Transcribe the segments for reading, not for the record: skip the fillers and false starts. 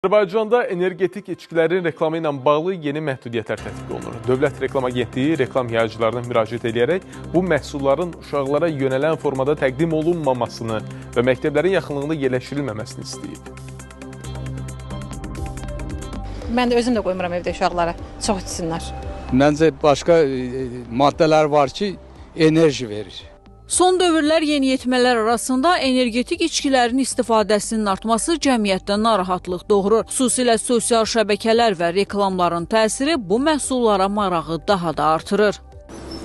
Azərbaycanda energetik içkilərin reklamı ilə bağlı yeni məhdudiyyətlər tətbiq olunur. Dövlət Reklam Agentliyi reklam yayıcılarına müraciət edərək bu məhsulların uşaqlara yönələn formada təqdim olunmamasını və məktəblərin yaxınlığında yerləşdirilməməsini istəyib. Mən də özüm də qoymuram evdə uşaqlara, çox içsinlər. Məncə başqa maddələr var ki, enerji verir. Son dövrlər yeniyetmələr arasında energetik içkilərin istifadəsinin artması cəmiyyətdə narahatlıq doğurur. Xüsusilə sosial şəbəkələr və reklamların təsiri bu məhsullara marağı daha da artırır.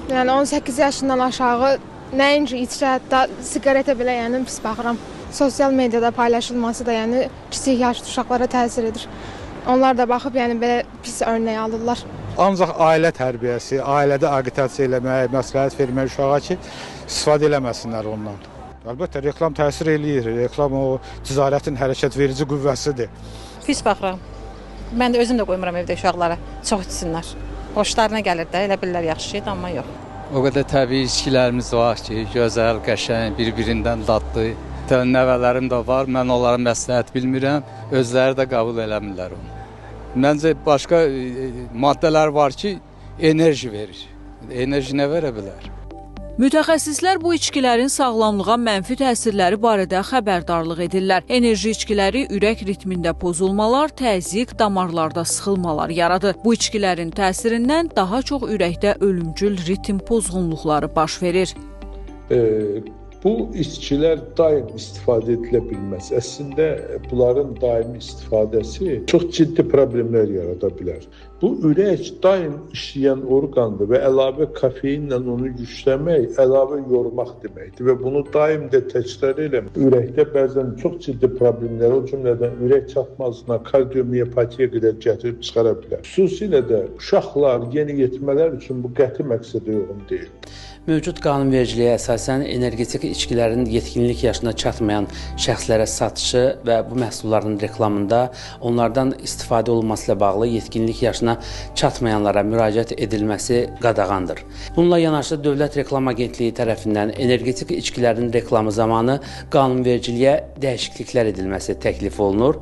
Yəni 18 yaşından aşağı nəinki içki, hətta siqaretə belə pis baxıram. Sosial mediada paylaşılması da kiçik yaşlı uşaqlara təsir edir. Onlar da baxıb belə pis örnək alırlar. Ancaq ailə tərbiyəsi, ailədə aqitasiya eləmək, məsləhət vermək uşağa ki, istifadə eləməsinlər ondan. Əlbəttə, reklam təsir eləyir. Reklam o ticarətin hərəkət verici qüvvəsidir. Pis baxıram. Mən də özüm də qoymuram evdə uşaqlara, çox içsinlər. Xoşlarına gəlir də, elə bilirlər yaxşı şeydir, amma yox. O qədər təbii içkilərimiz var ki, gözəl, qəşəng, bir-birindən dadlı. Nəvələrim də var, mən onlara məsləhət bilmirəm, özləri də qəbul eləmirlər onu. Məncə başqa maddələr var ki, enerji verir. Enerji nə verə bilər? Mütəxəssislər bu içkilərin sağlamlığa mənfi təsirləri barədə xəbərdarlıq edirlər. Enerji içkiləri ürək ritmində pozulmalar, təzyiq, damarlarda sıxılmalar yaradır. Bu içkilərin təsirindən daha çox ürəkdə ölümcül ritm pozğunluqları baş verir. Bu içkilər daim istifadə edilə bilməz. Əslində, bunların daimi istifadəsi çox ciddi problemlər yarada bilər. Bu, ürək daim işləyən orqandır və əlavə kafeinlə onu gücləmək, əlavə yormaq deməkdir və bunu daim də təkrar eləmək. Ürəkdə bəzən çox ciddi problemlər, o cümlədən ürək çatmazlığına, kardiomiyopatiya qədər gətirib çıxara bilər. Xüsusilə də uşaqlar, yeniyetmələr üçün bu qəti məqsədə uyğun deyil. Mövcud qanunvericiliyə əsasən energetik içkilərin yetkinlik yaşına çatmayan şəxslərə satışı və bu məhsulların reklamında onlardan istifadə olunması ilə bağlı yetkinlik yaşına çatmayanlara müraciət edilməsi qadağandır. Bununla yanaşı Dövlət Reklam Agentliyi tərəfindən energetik içkilərin reklamı zamanı qanunvericiliyə dəyişikliklər edilməsi təklif olunur.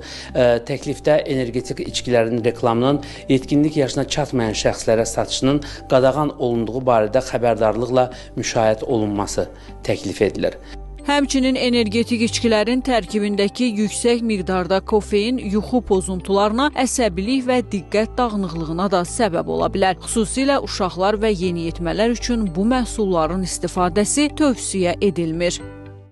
Təklifdə energetik içkilərin reklamının yetkinlik yaşına çatmayan şəxslərə satışının qadağan olunduğu barədə xəbərdarlıqla müşahidə olunması təklif edilir. Həmçinin energetik içkilərin tərkibindəki yüksək miqdarda kofein yuxu pozuntularına, əsəbilik və diqqət dağınıqlığına da səbəb ola bilər. Xüsusilə uşaqlar və yeniyetmələr üçün bu məhsulların istifadəsi tövsiyə edilmir.